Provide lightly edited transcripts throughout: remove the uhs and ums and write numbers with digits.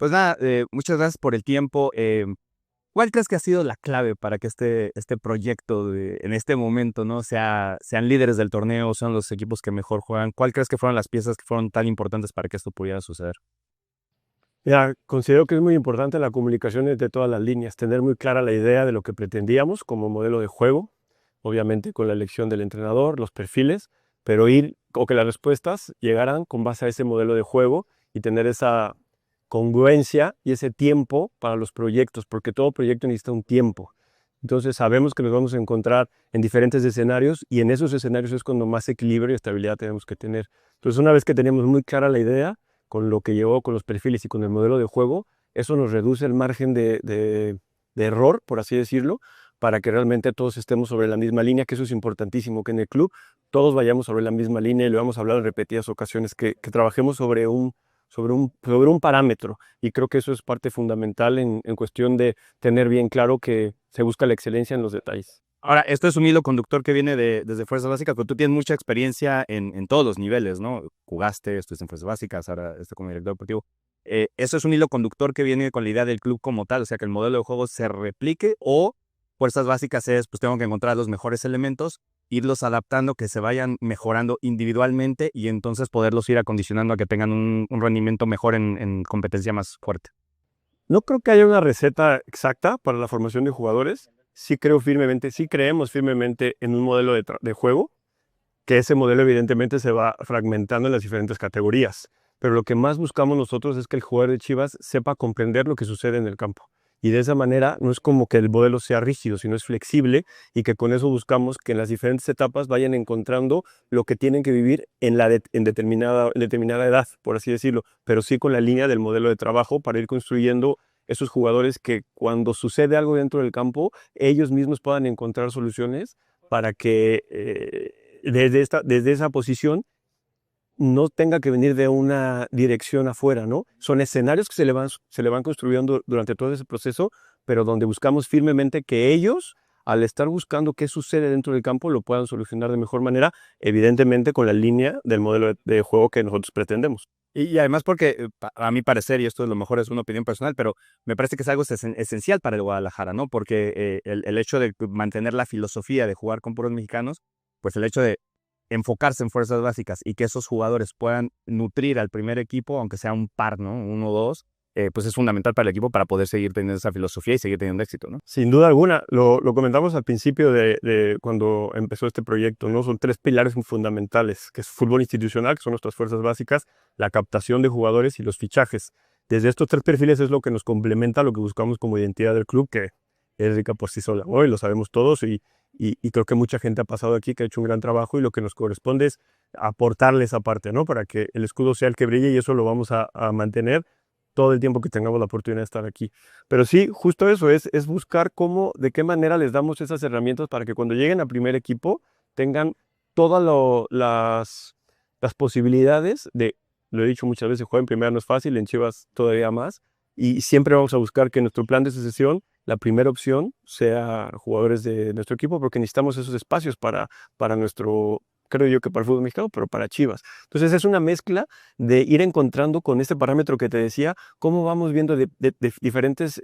Pues nada, muchas gracias por el tiempo. ¿Cuál crees que ha sido la clave para que este proyecto en este momento, ¿no? Sean líderes del torneo, sean los equipos que mejor juegan? ¿Cuál crees que fueron las piezas que fueron tan importantes para que esto pudiera suceder? Mira, considero que es muy importante la comunicación entre todas las líneas, tener muy clara la idea de lo que pretendíamos como modelo de juego, obviamente con la elección del entrenador, los perfiles, pero o que las respuestas llegaran con base a ese modelo de juego y tener esa congruencia y ese tiempo para los proyectos, porque todo proyecto necesita un tiempo. Entonces sabemos que nos vamos a encontrar en diferentes escenarios y en esos escenarios es cuando más equilibrio y estabilidad tenemos que tener. Entonces una vez que tenemos muy clara la idea, con lo que llevó con los perfiles y con el modelo de juego, eso nos reduce el margen de error, por así decirlo, para que realmente todos estemos sobre la misma línea, que eso es importantísimo, que en el club todos vayamos sobre la misma línea y lo hemos hablado en repetidas ocasiones, que trabajemos sobre un parámetro. Y creo que eso es parte fundamental en cuestión de tener bien claro que se busca la excelencia en los detalles. Ahora, esto es un hilo conductor que viene desde Fuerzas Básicas, pero tú tienes mucha experiencia en todos los niveles, ¿no? Jugaste, estuviste en Fuerzas Básicas, ahora como director deportivo. ¿Eso es un hilo conductor que viene con la idea del club como tal? O sea, que el modelo de juego se replique, o Fuerzas Básicas es, pues tengo que encontrar los mejores elementos, irlos adaptando, que se vayan mejorando individualmente y entonces poderlos ir acondicionando a que tengan un rendimiento mejor en competencia más fuerte. No creo que haya una receta exacta para la formación de jugadores. Sí creemos firmemente en un modelo de juego, que ese modelo evidentemente se va fragmentando en las diferentes categorías. Pero lo que más buscamos nosotros es que el jugador de Chivas sepa comprender lo que sucede en el campo. Y de esa manera no es como que el modelo sea rígido, sino es flexible y que con eso buscamos que en las diferentes etapas vayan encontrando lo que tienen que vivir en determinada edad, por así decirlo, pero sí con la línea del modelo de trabajo para ir construyendo esos jugadores que cuando sucede algo dentro del campo, ellos mismos puedan encontrar soluciones para que desde esa posición no tenga que venir de una dirección afuera, ¿no? Son escenarios que se le van construyendo durante todo ese proceso, pero donde buscamos firmemente que ellos, al estar buscando qué sucede dentro del campo, lo puedan solucionar de mejor manera, evidentemente con la línea del modelo de juego que nosotros pretendemos. Y además porque, a mi parecer, y esto a lo mejor es una opinión personal, pero me parece que es algo esencial para el Guadalajara, ¿no? Porque el hecho de mantener la filosofía de jugar con puros mexicanos, pues el hecho de enfocarse en fuerzas básicas y que esos jugadores puedan nutrir al primer equipo, aunque sea un par, ¿no? Uno o dos, pues es fundamental para el equipo para poder seguir teniendo esa filosofía y seguir teniendo éxito, ¿no? Sin duda alguna, lo comentamos al principio de cuando empezó este proyecto, ¿no? Son tres pilares fundamentales, que es fútbol institucional, que son nuestras fuerzas básicas, la captación de jugadores y los fichajes. Desde estos tres perfiles es lo que nos complementa lo que buscamos como identidad del club, que es rica por sí sola, ¿no? Y lo sabemos todos y creo que mucha gente ha pasado aquí que ha hecho un gran trabajo y lo que nos corresponde es aportarle esa parte, ¿no? Para que el escudo sea el que brille y eso lo vamos a mantener todo el tiempo que tengamos la oportunidad de estar aquí. Pero sí, justo eso es buscar de qué manera les damos esas herramientas para que cuando lleguen a primer equipo tengan todas las posibilidades lo he dicho muchas veces, jugar en primera no es fácil, en Chivas todavía más, y siempre vamos a buscar que en nuestro plan de sucesión la primera opción sea jugadores de nuestro equipo, porque necesitamos esos espacios para nuestro, creo yo que para el fútbol mexicano, pero para Chivas. Entonces es una mezcla de ir encontrando con este parámetro que te decía, cómo vamos viendo de diferentes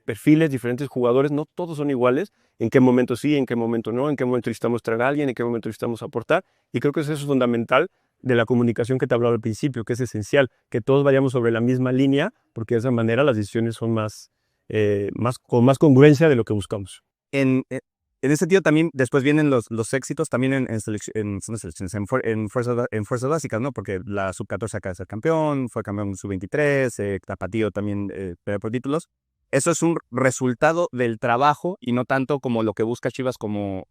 perfiles, diferentes jugadores, no todos son iguales, en qué momento sí, en qué momento no, en qué momento necesitamos traer a alguien, en qué momento necesitamos aportar, y creo que eso es fundamental de la comunicación que te hablaba al principio, que es esencial, que todos vayamos sobre la misma línea, porque de esa manera las decisiones son con más congruencia de lo que buscamos. En ese sentido también después vienen los éxitos también son selecciones, en fuerzas básicas, ¿no? Porque la sub-14 acaba de ser campeón, fue campeón sub-23, Tapatío también peleó por títulos. Eso es un resultado del trabajo y no tanto como lo que busca Chivas como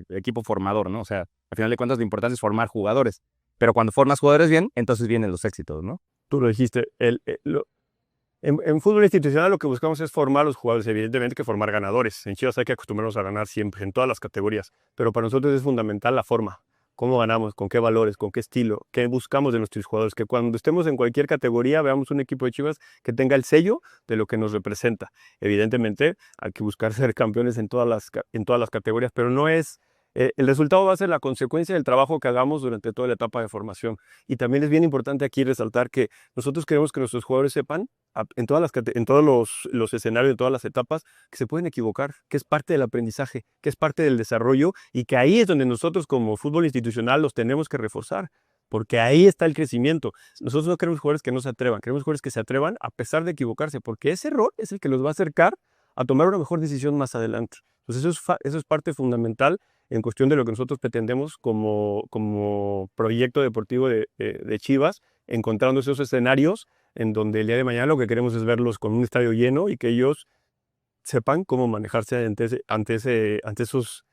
equipo formador, ¿no? O sea, al final de cuentas lo importante es formar jugadores, pero cuando formas jugadores bien, entonces vienen los éxitos, ¿no? Tú lo dijiste, en fútbol institucional lo que buscamos es formar a los jugadores, evidentemente que formar ganadores. En Chivas hay que acostumbrarnos a ganar siempre, en todas las categorías, pero para nosotros es fundamental la forma. ¿Cómo ganamos? ¿Con qué valores? ¿Con qué estilo? ¿Qué buscamos de nuestros jugadores? Que cuando estemos en cualquier categoría veamos un equipo de Chivas que tenga el sello de lo que nos representa. Evidentemente hay que buscar ser campeones en todas las categorías, pero no es El resultado va a ser la consecuencia del trabajo que hagamos durante toda la etapa de formación. Y también es bien importante aquí resaltar que nosotros queremos que nuestros jugadores sepan en en todos los escenarios, en todas las etapas, que se pueden equivocar, que es parte del aprendizaje, que es parte del desarrollo y que ahí es donde nosotros como fútbol institucional los tenemos que reforzar, porque ahí está el crecimiento. Nosotros no queremos jugadores que no se atrevan, queremos jugadores que se atrevan a pesar de equivocarse, porque ese error es el que los va a acercar a tomar una mejor decisión más adelante. Entonces eso es parte fundamental en cuestión de lo que nosotros pretendemos como proyecto deportivo de Chivas, encontrando esos escenarios en donde el día de mañana lo que queremos es verlos con un estadio lleno y que ellos sepan cómo manejarse ante esos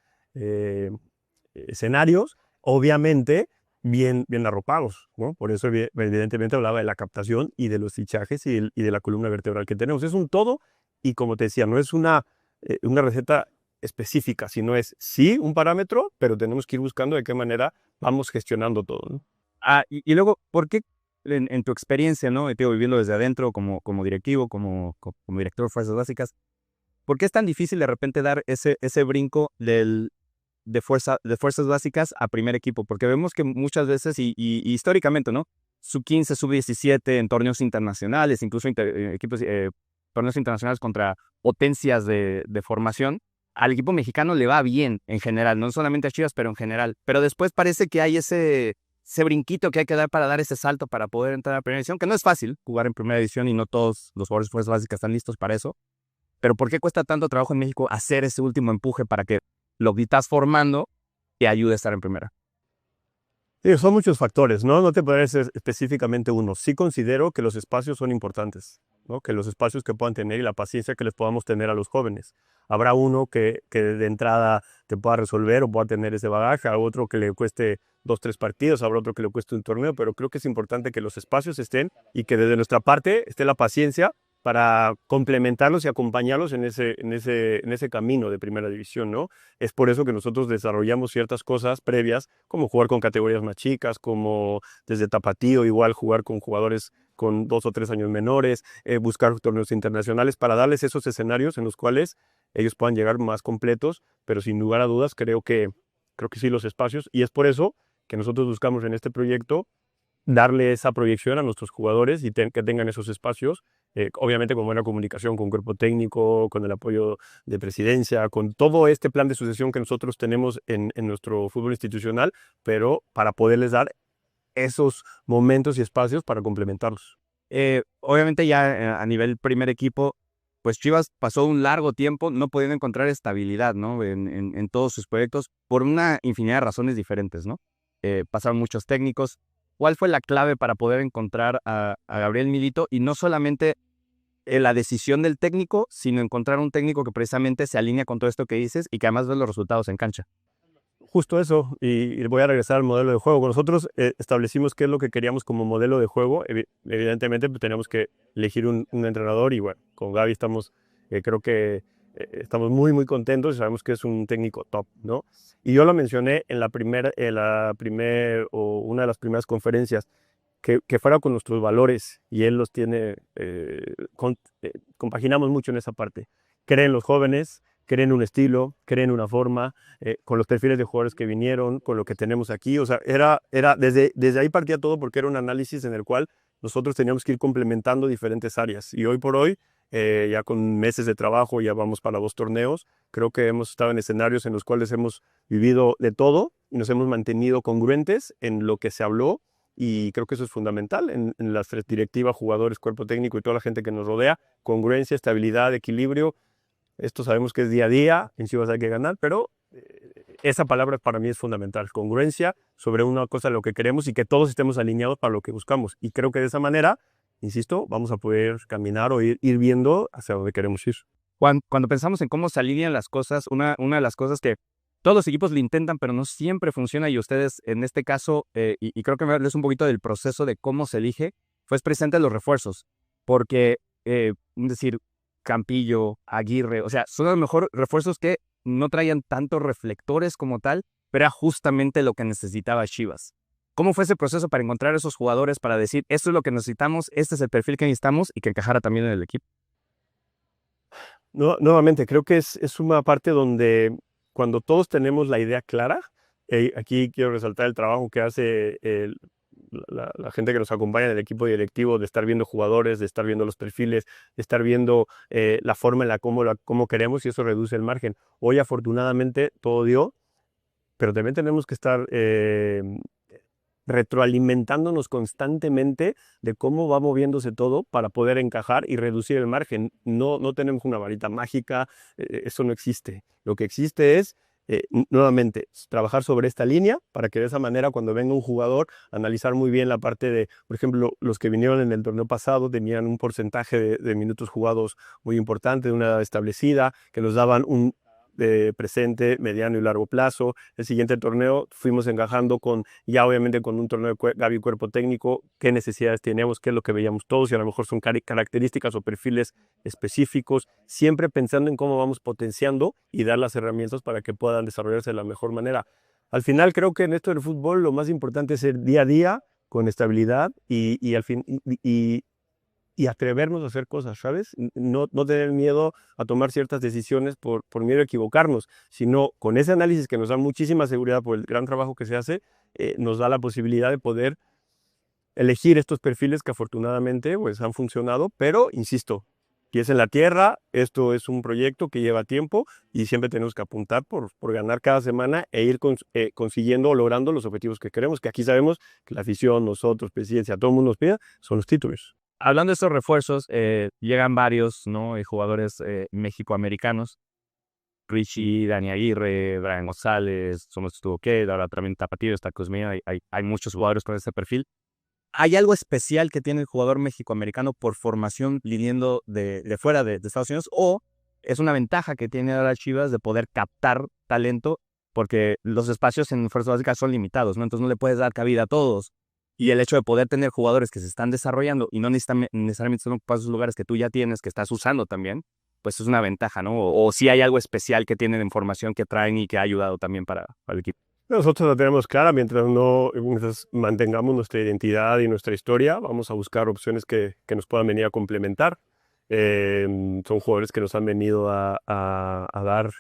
escenarios, obviamente bien arropados, ¿no? Por eso evidentemente hablaba de la captación y de los fichajes y de la columna vertebral que tenemos. Es un todo y como te decía, no es una receta específica, sino es sí un parámetro, pero tenemos que ir buscando de qué manera vamos gestionando todo, ¿no? Y luego, ¿por qué en tu experiencia, ¿no? Te digo, viviendo desde adentro como directivo, como director de fuerzas básicas, ¿por qué es tan difícil de repente dar ese brinco de fuerzas básicas a primer equipo? Porque vemos que muchas veces, y históricamente, ¿no? Sub-15, sub-17 en torneos internacionales, incluso torneos internacionales contra potencias de formación, al equipo mexicano le va bien en general, no solamente a Chivas, pero en general. Pero después parece que hay ese brinquito que hay que dar para dar ese salto para poder entrar a primera división, que no es fácil jugar en primera división y no todos los jugadores de fuerzas básicas están listos para eso. Pero ¿por qué cuesta tanto trabajo en México hacer ese último empuje para que lo que estás formando te ayude a estar en primera? Sí, son muchos factores, ¿no? No te podría decir específicamente uno. Sí considero que los espacios son importantes, ¿no? Que los espacios que puedan tener y la paciencia que les podamos tener a los jóvenes. Habrá uno que de entrada te pueda resolver o pueda tener ese bagaje, a otro que le cueste 2, 3 partidos, habrá otro que le cueste un torneo, pero creo que es importante que los espacios estén y que desde nuestra parte esté la paciencia para complementarlos y acompañarlos en ese camino de primera división, ¿no? Es por eso que nosotros desarrollamos ciertas cosas previas, como jugar con categorías más chicas, como desde tapatío, igual jugar con jugadores con 2 o 3 años menores, buscar torneos internacionales para darles esos escenarios en los cuales ellos puedan llegar más completos, pero sin lugar a dudas creo que sí los espacios, y es por eso que nosotros buscamos en este proyecto darle esa proyección a nuestros jugadores y que tengan esos espacios, obviamente con buena comunicación con cuerpo técnico, con el apoyo de presidencia, con todo este plan de sucesión que nosotros tenemos en nuestro fútbol institucional, pero para poderles dar esos momentos y espacios para complementarlos. Obviamente ya a nivel primer equipo, pues Chivas pasó un largo tiempo no pudiendo encontrar estabilidad, ¿no? En todos sus proyectos por una infinidad de razones diferentes, ¿no? Pasaron muchos técnicos. ¿Cuál fue la clave para poder encontrar a Gabriel Milito? Y no solamente la decisión del técnico, sino encontrar un técnico que precisamente se alinea con todo esto que dices y que además ve los resultados en cancha. Justo eso, y voy a regresar al modelo de juego. Nosotros establecimos qué es lo que queríamos como modelo de juego. Evidentemente pues, teníamos que elegir un entrenador y bueno, con Gaby creo que estamos muy contentos y sabemos que es un técnico top, ¿no? Y yo lo mencioné en una de las primeras conferencias, que fuera con nuestros valores y él los tiene, compaginamos mucho en esa parte. Creen los jóvenes, creen un estilo, creen una forma, con los perfiles de jugadores que vinieron, con lo que tenemos aquí. O sea, desde ahí partía todo porque era un análisis en el cual nosotros teníamos que ir complementando diferentes áreas. Y hoy por hoy, ya con meses de trabajo, ya vamos para 2 torneos, creo que hemos estado en escenarios en los cuales hemos vivido de todo y nos hemos mantenido congruentes en lo que se habló. Y creo que eso es fundamental en las directivas, jugadores, cuerpo técnico y toda la gente que nos rodea. Congruencia, estabilidad, equilibrio. Esto sabemos que es día a día, en Chivas hay que ganar, pero esa palabra para mí es fundamental. Congruencia sobre una cosa de lo que queremos y que todos estemos alineados para lo que buscamos. Y creo que de esa manera, insisto, vamos a poder caminar o ir viendo hacia donde queremos ir. Cuando pensamos en cómo se alinean las cosas, una de las cosas que todos los equipos le intentan, pero no siempre funciona, y ustedes en este caso, y creo que me hables un poquito del proceso de cómo se elige, fue presente los refuerzos, porque, decir, Campillo, Aguirre, o sea, son a lo mejor refuerzos que no traían tantos reflectores como tal, pero era justamente lo que necesitaba Chivas. ¿Cómo fue ese proceso para encontrar esos jugadores, para decir, esto es lo que necesitamos, este es el perfil que necesitamos y que encajara también en el equipo? Nuevamente, creo que es una parte donde cuando todos tenemos la idea clara, aquí quiero resaltar el trabajo que hace la gente que nos acompaña en el equipo directivo, de estar viendo jugadores, de estar viendo los perfiles, de estar viendo la forma en cómo queremos, y eso reduce el margen. Hoy afortunadamente todo dio, pero también tenemos que estar retroalimentándonos constantemente de cómo va moviéndose todo para poder encajar y reducir el margen. No tenemos una varita mágica, eso no existe. Lo que existe es, nuevamente, trabajar sobre esta línea para que de esa manera, cuando venga un jugador, analizar muy bien la parte de, por ejemplo, los que vinieron en el torneo pasado tenían un porcentaje de minutos jugados muy importante, de una edad establecida, que nos daban un presente, mediano y largo plazo. El siguiente torneo fuimos encajando ya obviamente con un torneo de Gaby Cuerpo Técnico, qué necesidades teníamos, qué es lo que veíamos todos, y a lo mejor son características o perfiles específicos, siempre pensando en cómo vamos potenciando y dar las herramientas para que puedan desarrollarse de la mejor manera. Al final creo que en esto del fútbol lo más importante es ir día a día con estabilidad y atrevernos a hacer cosas, ¿sabes? No tener miedo a tomar ciertas decisiones por miedo a equivocarnos, sino con ese análisis que nos da muchísima seguridad por el gran trabajo que se hace, nos da la posibilidad de poder elegir estos perfiles que afortunadamente pues, han funcionado, pero insisto, pies en la tierra, esto es un proyecto que lleva tiempo y siempre tenemos que apuntar por ganar cada semana e ir consiguiendo o logrando los objetivos que queremos, que aquí sabemos que la afición, nosotros, presidencia, todo el mundo nos pide, son los títulos. Hablando de estos refuerzos, llegan varios, ¿no? Jugadores mexicoamericanos. Richie, Dani Aguirre, Brian González, Somos Estuvo Ked, ahora también Tapatío, está Cosmea, hay muchos jugadores con ese perfil. ¿Hay algo especial que tiene el jugador mexicoamericano por formación viniendo de fuera de Estados Unidos? ¿O es una ventaja que tiene ahora Chivas de poder captar talento? Porque los espacios en Fuerzas Básicas son limitados, ¿no? Entonces no le puedes dar cabida a todos. Y el hecho de poder tener jugadores que se están desarrollando y no necesariamente son ocupados esos lugares que tú ya tienes, que estás usando también, pues es una ventaja, ¿no? O si hay algo especial que tienen en formación que traen y que ha ayudado también para el equipo. Nosotros la tenemos clara, mientras mantengamos nuestra identidad y nuestra historia, vamos a buscar opciones que nos puedan venir a complementar. Son jugadores que nos han venido a dar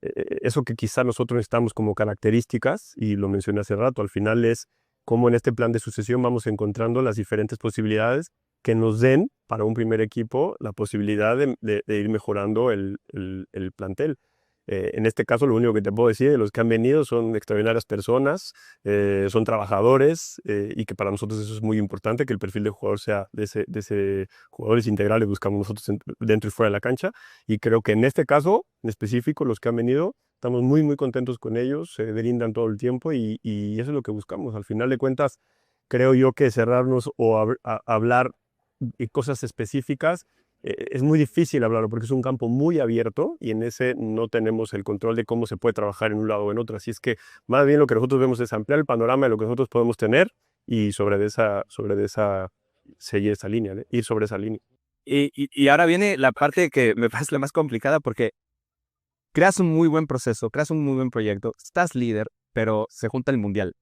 eso que quizá nosotros necesitamos como características, y lo mencioné hace rato. Al final es cómo en este plan de sucesión vamos encontrando las diferentes posibilidades que nos den para un primer equipo la posibilidad de ir mejorando el plantel. En este caso, lo único que te puedo decir de los que han venido son extraordinarias personas, son trabajadores, y que para nosotros eso es muy importante, que el perfil de jugador sea de ese jugadores integrales, buscamos nosotros dentro y fuera de la cancha. Y creo que en este caso, en específico, los que han venido, estamos muy, muy contentos con ellos, se brindan todo el tiempo y eso es lo que buscamos. Al final de cuentas, creo yo que cerrarnos o hablar de cosas específicas, es muy difícil hablarlo porque es un campo muy abierto y en ese no tenemos el control de cómo se puede trabajar en un lado o en otro. Así es que más bien lo que nosotros vemos es ampliar el panorama de lo que nosotros podemos tener y sobre esa seguir esa línea, ¿eh? Ir sobre esa línea. Y ahora viene la parte que me parece la más complicada, porque creas un muy buen proceso, creas un muy buen proyecto, estás líder, pero se junta el Mundial.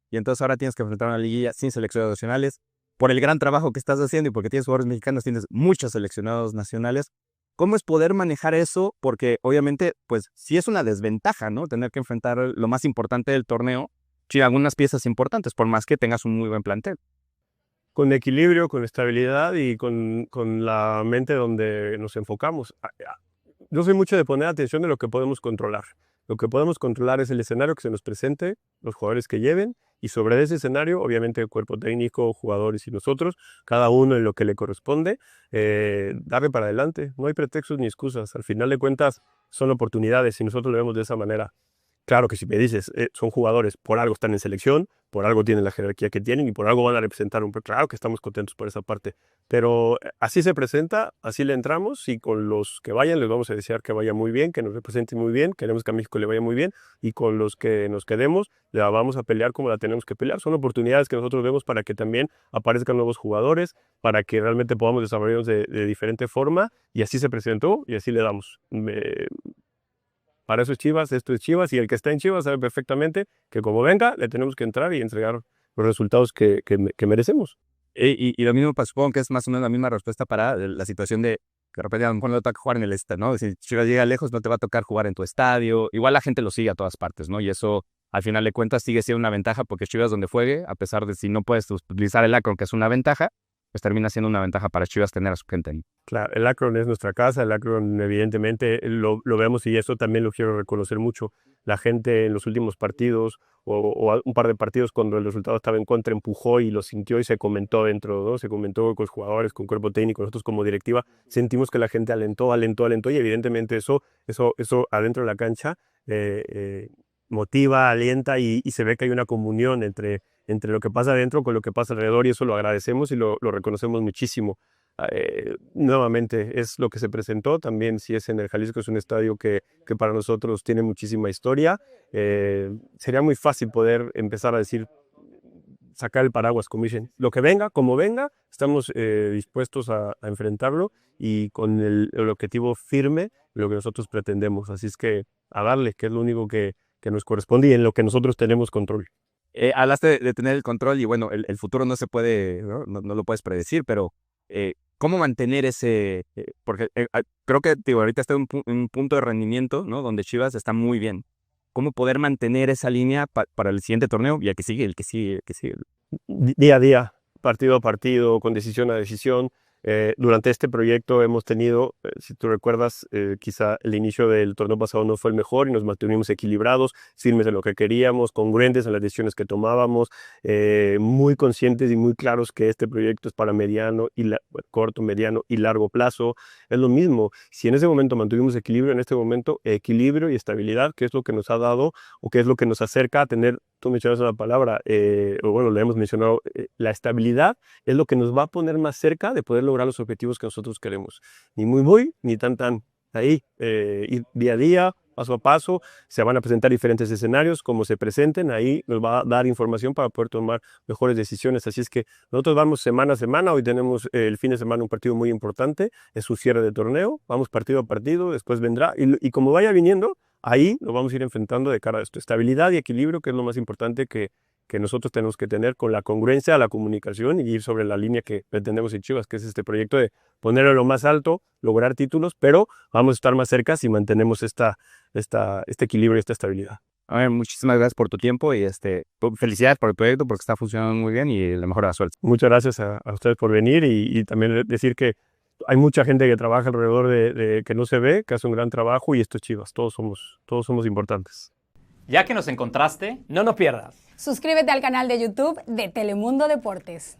Y entonces ahora tienes que enfrentar una liguilla sin seleccionados nacionales. Por el gran trabajo que estás haciendo y porque tienes jugadores mexicanos, tienes muchos seleccionados nacionales. ¿Cómo es poder manejar eso? Porque obviamente, pues sí es una desventaja, ¿no? Tener que enfrentar lo más importante del torneo sin algunas piezas importantes, por más que tengas un muy buen plantel. Con equilibrio, con estabilidad y con la mente donde nos enfocamos. Yo soy mucho de poner atención de lo que podemos controlar. Lo que podemos controlar es el escenario que se nos presente, los jugadores que lleven, y sobre ese escenario, obviamente, el cuerpo técnico, jugadores y nosotros, cada uno en lo que le corresponde, darle para adelante. No hay pretextos ni excusas. Al final de cuentas, son oportunidades y nosotros lo vemos de esa manera. Claro que si me dices, son jugadores, por algo están en selección, por algo tienen la jerarquía que tienen y por algo van a representar claro que estamos contentos por esa parte. Pero así se presenta, así le entramos y con los que vayan les vamos a desear que vaya muy bien, que nos representen muy bien, queremos que a México le vaya muy bien y con los que nos quedemos la vamos a pelear como la tenemos que pelear. Son oportunidades que nosotros vemos para que también aparezcan nuevos jugadores, para que realmente podamos desarrollarnos de diferente forma y así se presentó y así le damos. Para eso es Chivas, esto es Chivas, y el que está en Chivas sabe perfectamente que como venga, le tenemos que entrar y entregar los resultados que merecemos. Y lo mismo, pues, supongo que es más o menos la misma respuesta para la situación de de repente a lo mejor no te toca jugar en el estadio, ¿no? Si Chivas llega lejos, no te va a tocar jugar en tu estadio. Igual la gente lo sigue a todas partes, ¿no? Y eso, al final de cuentas, sigue siendo una ventaja porque Chivas donde juegue, a pesar de si no puedes utilizar el Akron, que es una ventaja, pues termina siendo una ventaja para Chivas tener a su gente ahí. Claro, el Akron es nuestra casa, el Akron evidentemente lo vemos y eso también lo quiero reconocer mucho. La gente en los últimos partidos o un par de partidos cuando el resultado estaba en contra empujó y lo sintió y se comentó dentro, ¿no? Se comentó con los jugadores, con cuerpo técnico, nosotros como directiva, sentimos que la gente alentó y evidentemente eso adentro de la cancha motiva, alienta y se ve que hay una comunión entre lo que pasa adentro con lo que pasa alrededor y eso lo agradecemos y lo reconocemos muchísimo. Nuevamente es lo que se presentó, también si es en el Jalisco, es un estadio que para nosotros tiene muchísima historia. Sería muy fácil poder empezar a decir, sacar el paraguas, como dicen, lo que venga, como venga, estamos dispuestos a enfrentarlo y con el objetivo firme, lo que nosotros pretendemos. Así es que a darle, que es lo único que nos corresponde y en lo que nosotros tenemos control. Hablaste de tener el control y bueno, el futuro no se puede, no lo puedes predecir, pero ¿cómo mantener ese? Porque creo que ahorita está en un punto de rendimiento, ¿no? Donde Chivas está muy bien. ¿Cómo poder mantener esa línea para el siguiente torneo y el que sigue, el que sigue, el que sigue? Día a día, partido a partido, con decisión a decisión. Durante este proyecto hemos tenido, si tú recuerdas, quizá el inicio del torneo pasado no fue el mejor y nos mantuvimos equilibrados, firmes en lo que queríamos, congruentes en las decisiones que tomábamos, muy conscientes y muy claros que este proyecto es para corto, mediano y largo plazo. Es lo mismo, si en ese momento mantuvimos equilibrio, en este momento equilibrio y estabilidad, que es lo que nos ha dado o que es lo que nos acerca a tener, tú mencionas una palabra, o bueno, le hemos mencionado, la estabilidad es lo que nos va a poner más cerca de poder lograr los objetivos que nosotros queremos. Ni muy, ni tan. Ahí, ir día a día, paso a paso, se van a presentar diferentes escenarios, como se presenten, ahí nos va a dar información para poder tomar mejores decisiones. Así es que nosotros vamos semana a semana, hoy tenemos el fin de semana un partido muy importante, es su cierre de torneo, vamos partido a partido, después vendrá, y como vaya viniendo, ahí lo vamos a ir enfrentando de cara a esto. Estabilidad y equilibrio, que es lo más importante que nosotros tenemos que tener con la congruencia, la comunicación y ir sobre la línea que pretendemos en Chivas, que es este proyecto de ponerlo lo más alto, lograr títulos, pero vamos a estar más cerca si mantenemos este equilibrio y esta estabilidad. A ver, muchísimas gracias por tu tiempo y felicidades por el proyecto porque está funcionando muy bien y la mejor de la suerte. Muchas gracias a ustedes por venir y también decir que hay mucha gente que trabaja alrededor de que no se ve, que hace un gran trabajo y esto es Chivas, todos somos importantes. Ya que nos encontraste, no nos pierdas. Suscríbete al canal de YouTube de Telemundo Deportes.